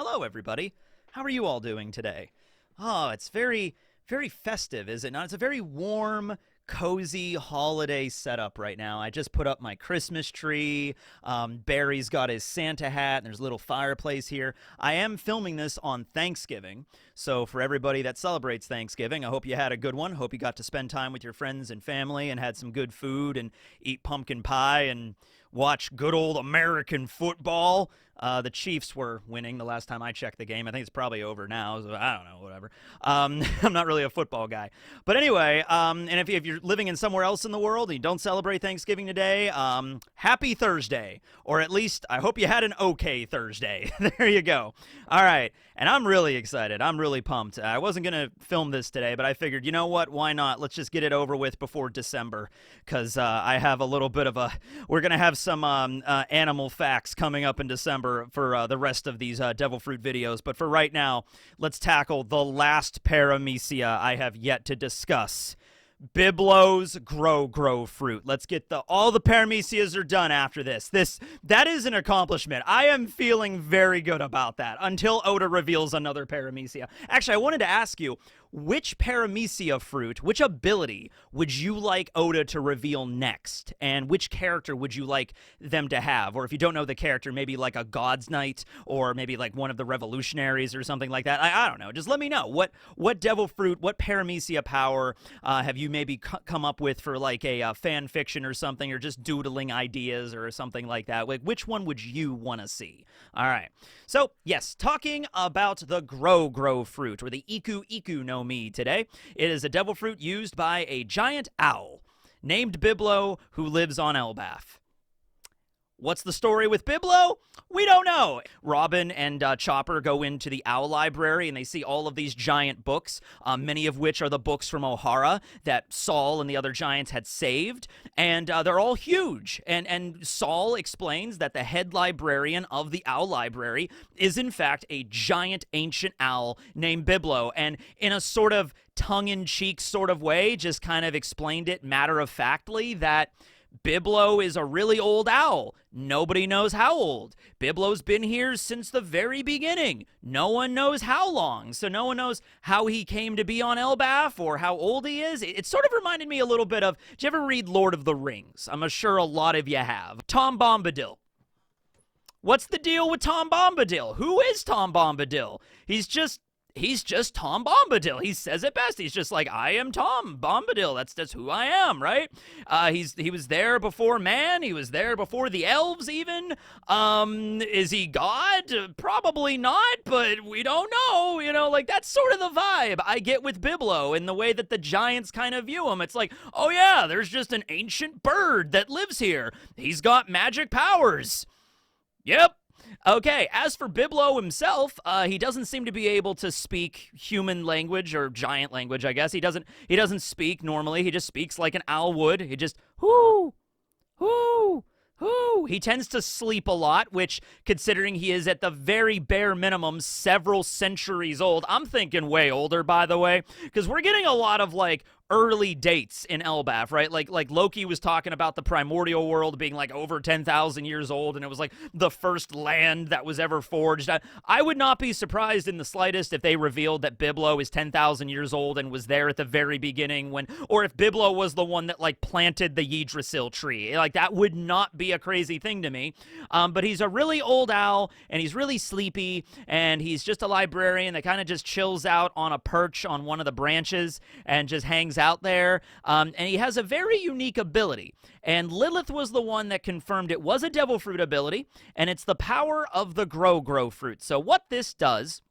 Hello, everybody. How are you all doing today? Oh, it's very, very festive, is it not? It's a very warm, cozy holiday setup right now. I just put up my Christmas tree. Barry's got his Santa hat, and there's a little fireplace here. I am filming this on Thanksgiving, so for everybody that celebrates Thanksgiving, I hope you had a good one. Hope you got to spend time with your friends and family and had some good food and eat pumpkin pie and watch good old American football. The Chiefs were winning the last time I checked the game. I think it's probably over now, so I don't know, whatever. I'm not really a football guy. But anyway, and if you're living in somewhere else in the world and you don't celebrate Thanksgiving today, happy Thursday. Or at least, I hope you had an okay Thursday. There you go. All right, and I'm really excited. I'm really pumped. I wasn't going to film this today, but I figured, you know what, why not? Let's just get it over with before December, because I have a little bit of a, we're going to have some animal facts coming up in December for the rest of these devil fruit videos. But for right now, let's tackle the last paramecia I have yet to discuss. Biblo's grow fruit. Let's get all the paramecias are done after this. That is an accomplishment. I am feeling very good about that until Oda reveals another paramecia. Actually, I wanted to ask you, which paramecia fruit, which ability would you like Oda to reveal next? And which character would you like them to have? Or if you don't know the character, maybe like a God's Knight, or maybe like one of the revolutionaries or something like that. I don't know. Just let me know. What devil fruit, what paramecia power have you maybe come up with for like a fan fiction or something, or just doodling ideas or something like that? Like, which one would you want to see? All right. So, yes, talking about the grow fruit, or the Iku no Mi today. It is a devil fruit used by a giant owl named Biblo who lives on Elbaph. What's the story with Biblo? We don't know. Robin and Chopper go into the Owl Library, and they see all of these giant books, many of which are the books from Ohara that Saul and the other giants had saved, and they're all huge. And Saul explains that the head librarian of the Owl Library is, in fact, a giant ancient owl named Biblo, and in a sort of tongue-in-cheek sort of way, just kind of explained it matter-of-factly that Biblo is a really old owl. Nobody knows how old. Biblo's been here since the very beginning. No one knows how long, so no one knows how he came to be on Elbaph or how old he is. It sort of reminded me a little bit of, did you ever read Lord of the Rings? I'm sure a lot of you have. Tom Bombadil. What's the deal with Tom Bombadil? Who is Tom Bombadil? He's just Tom Bombadil. He says it best. He's just like, I am Tom Bombadil. That's who I am, right? He was there before man. He was there before the elves even. Is he God? Probably not, but we don't know. You know, like, that's sort of the vibe I get with Biblo in the way that the giants kind of view him. It's like, oh yeah, there's just an ancient bird that lives here. He's got magic powers. Yep. Okay, as for Biblo himself, he doesn't seem to be able to speak human language, or giant language, I guess. He doesn't speak normally. He just speaks like an owl would. He just, whoo, whoo, whoo. He tends to sleep a lot, which, considering he is at the very bare minimum several centuries old, I'm thinking way older, by the way, because we're getting a lot of, like, early dates in Elbaph, right? Like Loki was talking about the primordial world being like over 10,000 years old, and it was like the first land that was ever forged. I would not be surprised in the slightest if they revealed that Biblo is 10,000 years old and was there at the very beginning or if Biblo was the one that like planted the Yggdrasil tree. Like, that would not be a crazy thing to me. But he's a really old owl, and he's really sleepy, and he's just a librarian that kind of just chills out on a perch on one of the branches and just hangs out there, and he has a very unique ability, and Lilith was the one that confirmed it was a devil fruit ability, and it's the power of the grow fruit. So what this does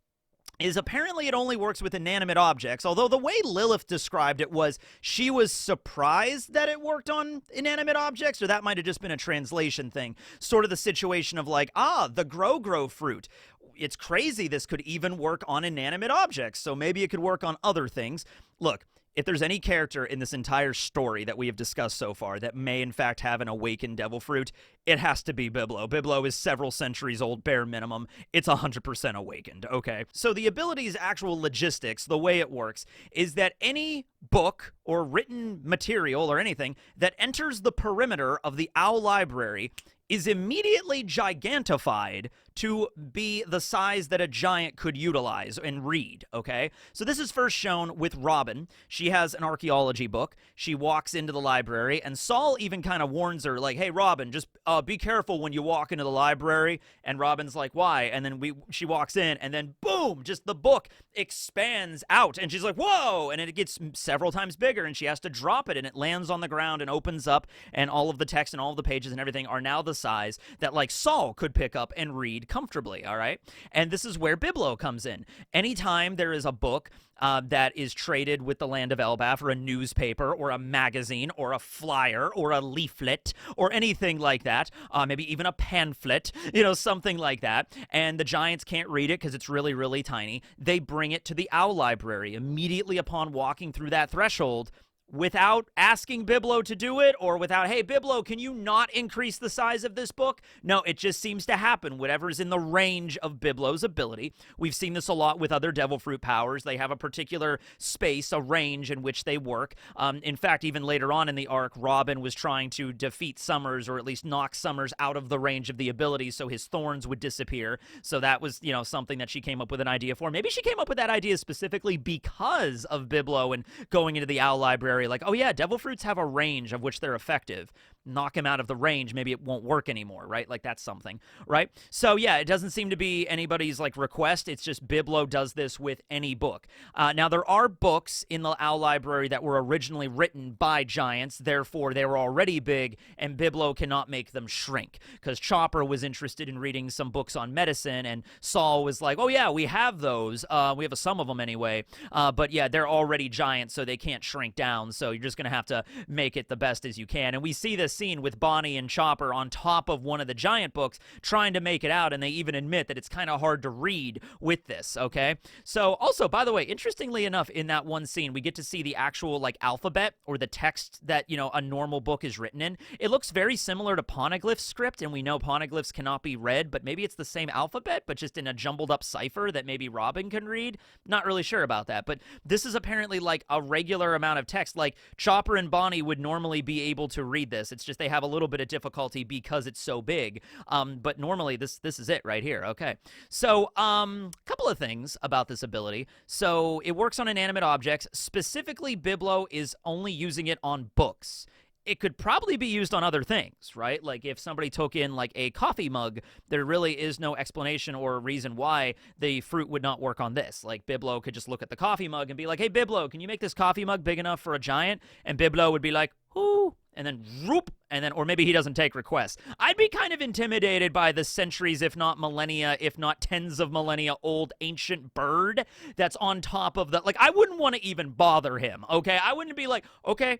is, apparently it only works with inanimate objects, although the way Lilith described it was she was surprised that it worked on inanimate objects, or that might have just been a translation thing, sort of the situation of like, the grow fruit. It's crazy this could even work on inanimate objects, so maybe it could work on other things. Look, if there's any character in this entire story that we have discussed so far that may in fact have an awakened devil fruit, it has to be Biblo. Biblo is several centuries old, bare minimum. It's 100% awakened, okay? So the ability's actual logistics, the way it works, is that any book or written material or anything that enters the perimeter of the Owl Library is immediately gigantified to be the size that a giant could utilize and read, okay? So this is first shown with Robin. She has an archaeology book. She walks into the library, and Saul even kind of warns her, like, hey, Robin, just be careful when you walk into the library. And Robin's like, why? And then she walks in, and then boom, just the book expands out, and she's like, whoa, and it gets several times bigger, and she has to drop it, and it lands on the ground and opens up, and all of the text and all of the pages and everything are now the size that, like, Saul could pick up and read comfortably, all right? And this is where Biblo comes in. Anytime there is a book that is traded with the land of Elbaph, or a newspaper, or a magazine, or a flyer, or a leaflet, or anything like that, maybe even a pamphlet, something like that, and the giants can't read it because it's really, really tiny, they bring it to the Owl Library immediately upon walking through that threshold, without asking Biblo to do it, or without, hey, Biblo, can you not increase the size of this book? No, it just seems to happen. Whatever's in the range of Biblo's ability. We've seen this a lot with other Devil Fruit powers. They have a particular space, a range in which they work. In fact, even later on in the arc, Robin was trying to defeat Summers, or at least knock Summers out of the range of the ability so his thorns would disappear. So that was, something that she came up with an idea for. Maybe she came up with that idea specifically because of Biblo and going into the Owl Library. Like, oh yeah, devil fruits have a range of which they're effective. Knock him out of the range, maybe it won't work anymore, right? Like, that's something, right? So yeah, it doesn't seem to be anybody's, like, request. It's just Biblo does this with any book. Now, there are books in the Owl Library that were originally written by giants, therefore they were already big, and Biblo cannot make them shrink, because Chopper was interested in reading some books on medicine, and Saul was like, oh yeah, we have those. We have some of them anyway, but yeah, they're already giants, so they can't shrink down, so you're just going to have to make it the best as you can. And we see this scene with Bonnie and Chopper on top of one of the giant books trying to make it out, and they even admit that it's kind of hard to read with this, okay? So also, by the way, interestingly enough, in that one scene, we get to see the actual, like, alphabet or the text that, a normal book is written in. It looks very similar to Poneglyph's script, and we know Poneglyphs cannot be read, but maybe it's the same alphabet, but just in a jumbled up cipher that maybe Robin can read. Not really sure about that, but this is apparently like a regular amount of text. Like, Chopper and Bonnie would normally be able to read this. It's just they have a little bit of difficulty because it's so big. But normally this is it right here. Okay. So, couple of things about this ability. So it works on inanimate objects. Specifically, Biblo is only using it on books. It could probably be used on other things, right? Like, if somebody took in, like, a coffee mug, there really is no explanation or reason why the fruit would not work on this. Like, Biblo could just look at the coffee mug and be like, hey, Biblo, can you make this coffee mug big enough for a giant? And Biblo would be like, ooh, and then whoop, and then, or maybe he doesn't take requests. I'd be kind of intimidated by the centuries, if not millennia, if not tens of millennia old ancient bird that's on top of the, like, I wouldn't want to even bother him, okay? I wouldn't be like, okay,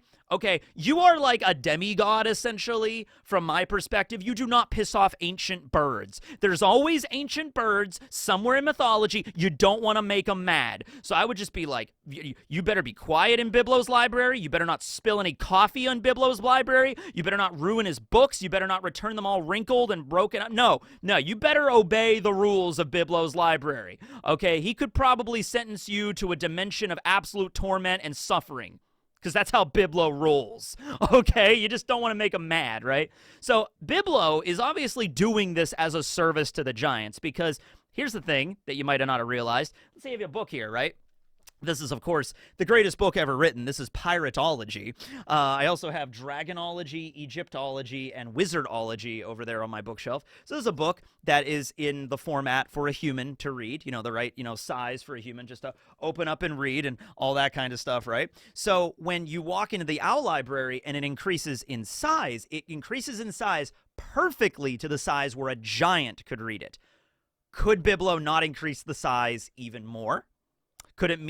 you are like a demigod, essentially, from my perspective. You do not piss off ancient birds. There's always ancient birds somewhere in mythology. You don't want to make them mad. So I would just be like, you better be quiet in Biblo's library. You better not spill any coffee on Biblo's library. You better not ruin his books. You better not return them all wrinkled and broken up. No, you better obey the rules of Biblo's library. Okay, he could probably sentence you to a dimension of absolute torment and suffering, because that's how Biblo rolls, okay? You just don't want to make him mad, right? So Biblo is obviously doing this as a service to the giants, because here's the thing that you might not have realized. Let's say you have a book here, right? This is, of course, the greatest book ever written. This is Piratology. I also have Dragonology, Egyptology, and Wizardology over there on my bookshelf. So this is a book that is in the format for a human to read, the right, size for a human just to open up and read and all that kind of stuff, right? So when you walk into the Owl Library and it increases in size perfectly to the size where a giant could read it. Could Biblo not increase the size even more? Could it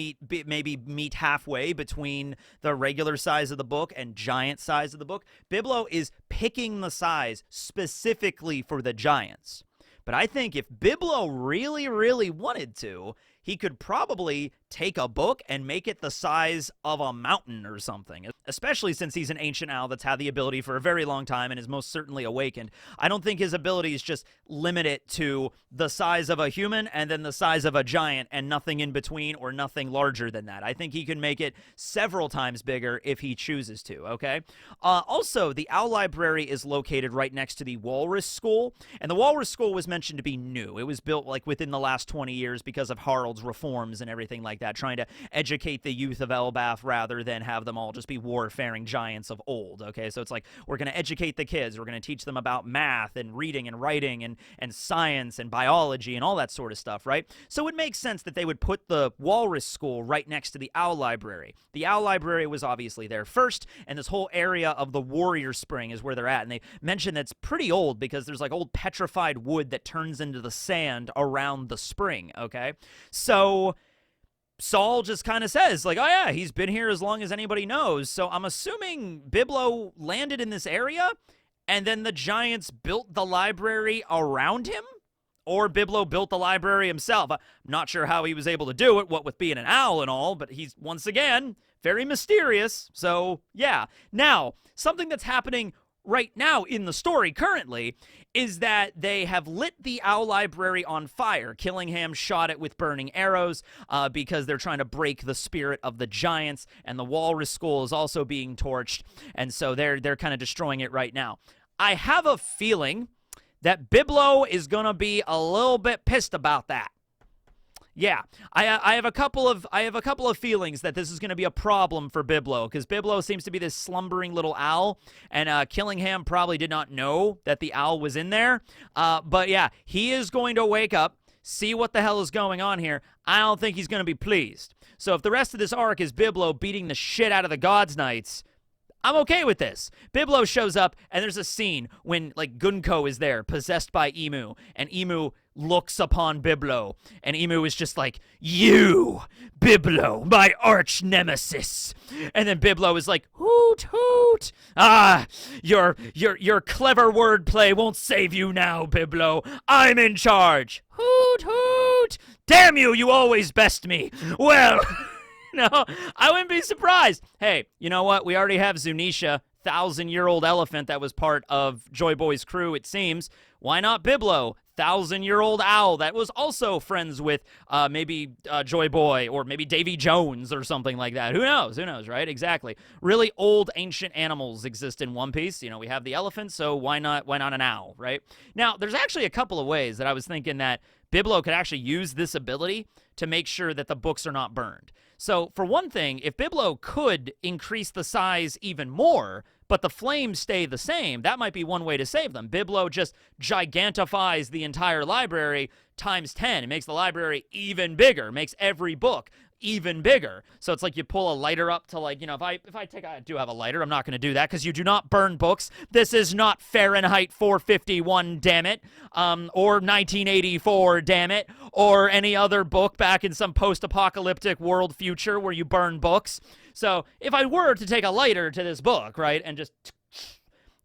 maybe meet halfway between the regular size of the book and giant size of the book? Biblo is picking the size specifically for the giants. But I think if Biblo really, really wanted to, he could probably take a book and make it the size of a mountain or something, especially since he's an ancient owl that's had the ability for a very long time and is most certainly awakened. I don't think his abilities just limit it to the size of a human and then the size of a giant and nothing in between or nothing larger than that. I think he can make it several times bigger if he chooses to, okay? Also, the Owl Library is located right next to the Walrus School, and the Walrus School was mentioned to be new. It was built like within the last 20 years because of Harald's reforms and everything like that, trying to educate the youth of Elbaph rather than have them all just be warfaring giants of old, okay? So it's like, we're going to educate the kids. We're going to teach them about math and reading and writing and science and biology and all that sort of stuff, right? So it makes sense that they would put the Walrus School right next to the Owl Library. The Owl Library was obviously there first, and this whole area of the Warrior Spring is where they're at. And they mentioned that's pretty old because there's like old petrified wood that turns into the sand around the spring, okay? So Saul just kind of says, like, oh yeah, he's been here as long as anybody knows. So I'm assuming Biblo landed in this area, and then the giants built the library around him? Or Biblo built the library himself. I'm not sure how he was able to do it, what with being an owl and all, but he's, once again, very mysterious. So, yeah. Now, something that's happening right now in the story currently is that they have lit the Owl Library on fire. Killingham shot it with burning arrows because they're trying to break the spirit of the giants, and the Walrus School is also being torched, and so they're kind of destroying it right now. I have a feeling that Biblo is going to be a little bit pissed about that. Yeah, I have a couple of feelings that this is going to be a problem for Biblo, because Biblo seems to be this slumbering little owl, and Killingham probably did not know that the owl was in there. But yeah, he is going to wake up, see what the hell is going on here. I don't think he's going to be pleased. So if the rest of this arc is Biblo beating the shit out of the God's Knights, I'm okay with this. Biblo shows up, and there's a scene when, like, Gunko is there, possessed by Emu, and Emu looks upon Biblo, and Emu is just like, you, Biblo, my arch nemesis. And then Biblo is like, hoot, hoot. Ah, your clever wordplay won't save you now, Biblo. I'm in charge. Hoot, hoot. Damn you, you always best me. Well... No, I wouldn't be surprised. Hey, you know what? We already have Zunisha, 1,000-year-old elephant that was part of Joy Boy's crew, it seems. Why not Biblo, 1,000-year-old owl that was also friends with maybe Joy Boy or maybe Davy Jones or something like that? Who knows? Who knows, right? Exactly. Really old ancient animals exist in One Piece. You know, we have the elephant, so why not an owl, right? Now, there's actually a couple of ways that I was thinking that Biblo could actually use this ability to make sure that the books are not burned. So, for one thing, if Biblo could increase the size even more, but the flames stay the same, that might be one way to save them. Biblo just gigantifies the entire library times 10. It makes the library even bigger, makes every book even bigger. So it's like you pull a lighter up to, like, you know, I do have a lighter. I'm not going to do that because you do not burn books. This is not Fahrenheit 451, damn it, or 1984, damn it, or any other book back in some post-apocalyptic world future where you burn books. So if I were to take a lighter to this book, right, and just...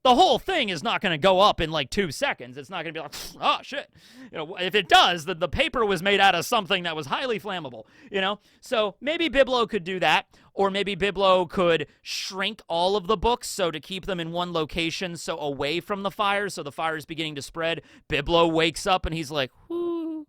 the whole thing is not going to go up in like 2 seconds. It's not going to be like, oh, shit. You know, if it does, the paper was made out of something that was highly flammable, you know? So maybe Biblo could do that, or maybe Biblo could shrink all of the books so to keep them in one location, so away from the fire, so the fire is beginning to spread. Biblo wakes up and he's like, who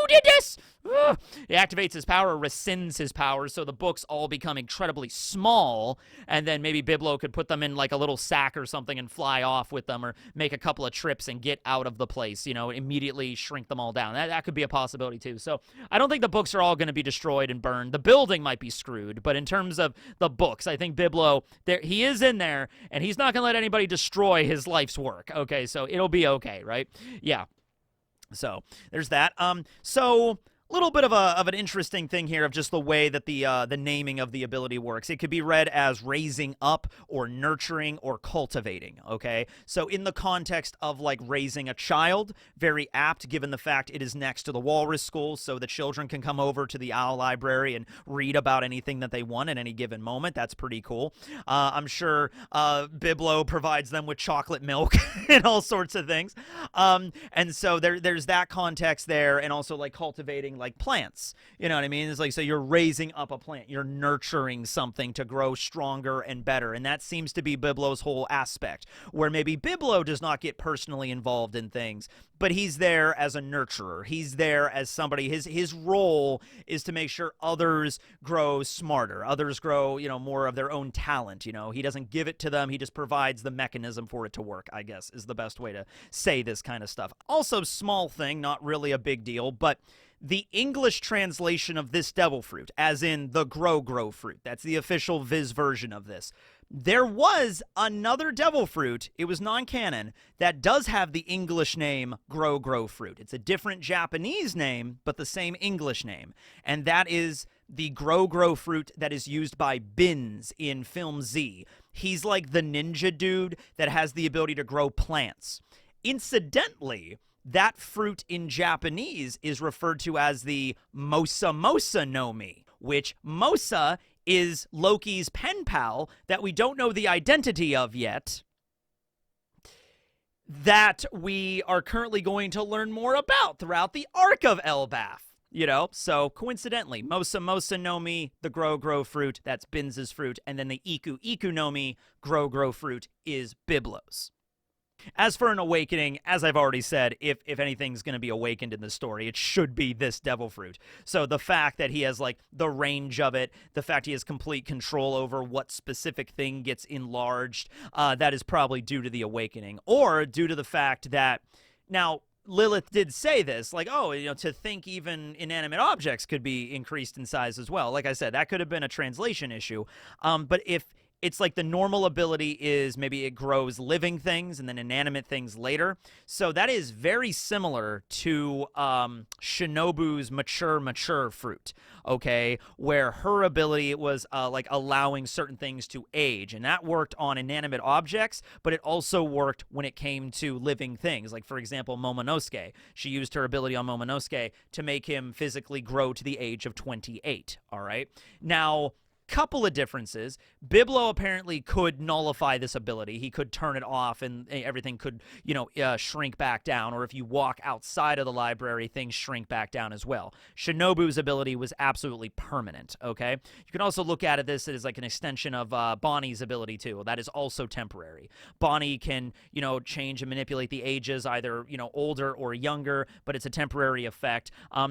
did this? Ugh. He activates his power, rescinds his powers, so the books all become incredibly small, and then maybe Biblo could put them in like a little sack or something and fly off with them, or make a couple of trips and get out of the place, you know, immediately shrink them all down. That could be a possibility too. So I don't think the books are all going to be destroyed and burned. The building might be screwed, but in terms of the books, I think Biblo, he is in there, and he's not going to let anybody destroy his life's work, okay? So it'll be okay, right? Yeah. So there's that. So a little bit of an interesting thing here of just the way that the naming of the ability works. It could be read as raising up or nurturing or cultivating, okay? So in the context of like raising a child, very apt given the fact it is next to the Walrus School, so the children can come over to the Owl Library and read about anything that they want at any given moment. That's pretty cool. I'm sure Biblo provides them with chocolate milk and all sorts of things. And so there's that context there, and also like cultivating like plants. You know what I mean? It's like, so you're raising up a plant, you're nurturing something to grow stronger and better. And that seems to be Biblo's whole aspect, where maybe Biblo does not get personally involved in things, but he's there as a nurturer. He's there as somebody, his role is to make sure others grow smarter, others grow, more of their own talent. He doesn't give it to them, he just provides the mechanism for it to work, I guess, is the best way to say this kind of stuff. Also, small thing, not really a big deal, but the English translation of this devil fruit, as in the grow fruit, that's the official Viz version of this. There was another devil fruit, it was non-canon, that does have the English name grow fruit. It's a different Japanese name, but the same English name. And that is the grow fruit that is used by Binz in Film Z. He's like the ninja dude that has the ability to grow plants. Incidentally, that fruit in Japanese is referred to as the Mosa no Mi, which Mosa is Loki's pen pal that we don't know the identity of yet, that we are currently going to learn more about throughout the arc of Elbaph. So coincidentally, Mosa no Mi, the grow fruit, that's Binz's fruit, and then the Iku no Mi, grow fruit, is Biblo's. As for an awakening, as I've already said, if anything's going to be awakened in this story, it should be this devil fruit. So the fact that he has, like, the range of it, the fact he has complete control over what specific thing gets enlarged, that is probably due to the awakening. Or due to the fact that, now, Lilith did say this, like, to think even inanimate objects could be increased in size as well. Like I said, that could have been a translation issue. But if it's like the normal ability is maybe it grows living things and then inanimate things later. So that is very similar to Shinobu's mature fruit, okay? Where her ability was like allowing certain things to age. And that worked on inanimate objects, but it also worked when it came to living things. Like, for example, Momonosuke. She used her ability on Momonosuke to make him physically grow to the age of 28, all right? Now, couple of differences. Biblo apparently could nullify this ability. He could turn it off and everything could, shrink back down. Or if you walk outside of the library, things shrink back down as well. Shinobu's ability was absolutely permanent, okay? You can also look at it this as like an extension of Bonnie's ability too. That is also temporary. Bonnie can, change and manipulate the ages, either, older or younger, but it's a temporary effect.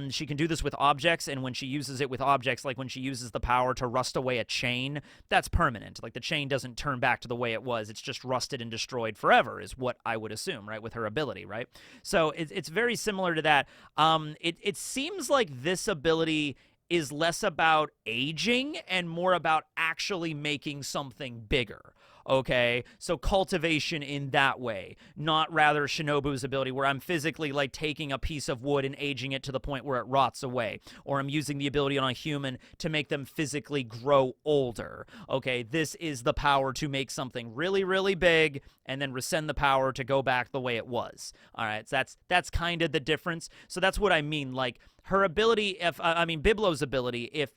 She can do this with objects, and when she uses it with objects, like when she uses the power to rust away a chain, that's permanent. Like, the chain doesn't turn back to the way it was. It's just rusted and destroyed forever, is what I would assume, right, with her ability, right? So it's very similar to that. It seems like this ability is less about aging and more about actually making something bigger. Okay, so cultivation in that way, not rather Shinobu's ability where I'm physically like taking a piece of wood and aging it to the point where it rots away, or I'm using the ability on a human to make them physically grow older. Okay, this is the power to make something really, really big and then rescind the power to go back the way it was. All right, so that's kind of the difference. So that's what I mean, like, her ability, Biblo's ability, if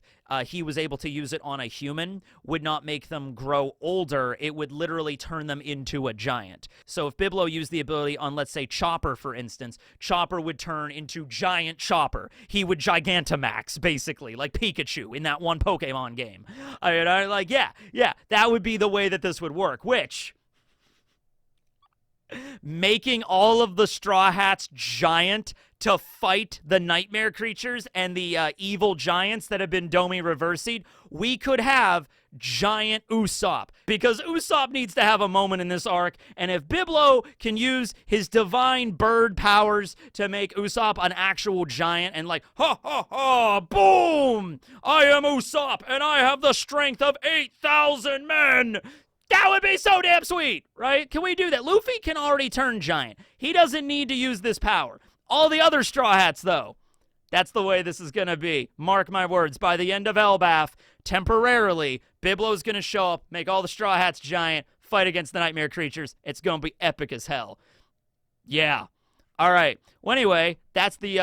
he was able to use it on a human, would not make them grow older. It would literally turn them into a giant. So if Biblo used the ability on, let's say, Chopper, for instance, Chopper would turn into Giant Chopper. He would Gigantamax, basically, like Pikachu in that one Pokemon game. That would be the way that this would work, which, making all of the Straw Hats giant to fight the nightmare creatures and the evil giants that have been Domi reversied, we could have giant Usopp, because Usopp needs to have a moment in this arc, and if Biblo can use his divine bird powers to make Usopp an actual giant and like, ha ha ha, boom, I am Usopp and I have the strength of 8,000 men. That would be so damn sweet, right? Can we do that? Luffy can already turn giant. He doesn't need to use this power. All the other Straw Hats, though, that's the way this is going to be. Mark my words. By the end of Elbaph, temporarily, Biblo's going to show up, make all the Straw Hats giant, fight against the nightmare creatures. It's going to be epic as hell. Yeah. All right. Well, anyway, that's the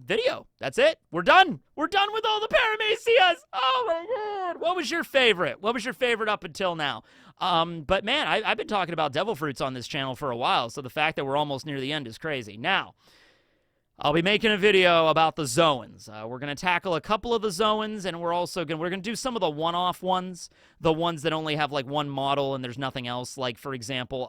video. That's it. We're done. We're done with all the Paramecias. Oh my God. What was your favorite? What was your favorite up until now? But man, I've been talking about devil fruits on this channel for a while, so the fact that we're almost near the end is crazy. Now, I'll be making a video about the Zoans. We're going to tackle a couple of the Zoans, and we're going to do some of the one-off ones, the ones that only have like one model and there's nothing else. Like, for example,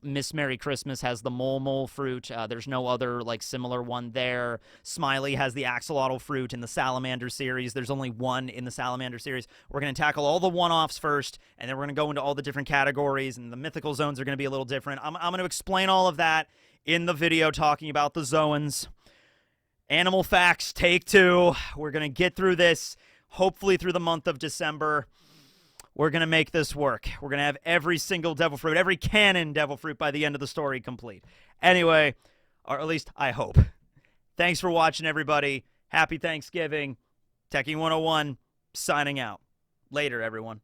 Miss Merry Christmas has the mole fruit. There's no other like similar one there. Smiley has the axolotl fruit in the Salamander series. There's only one in the Salamander series. We're going to tackle all the one-offs first, and then we're going to go into all the different categories, and the mythical zones are going to be a little different. I'm going to explain all of that in the video talking about the Zoans. Animal Facts, take 2. We're going to get through this, hopefully through the month of December. We're going to make this work. We're going to have every single devil fruit, every canon devil fruit by the end of the story complete. Anyway, or at least I hope. Thanks for watching, everybody. Happy Thanksgiving. Techie 101, signing out. Later, everyone.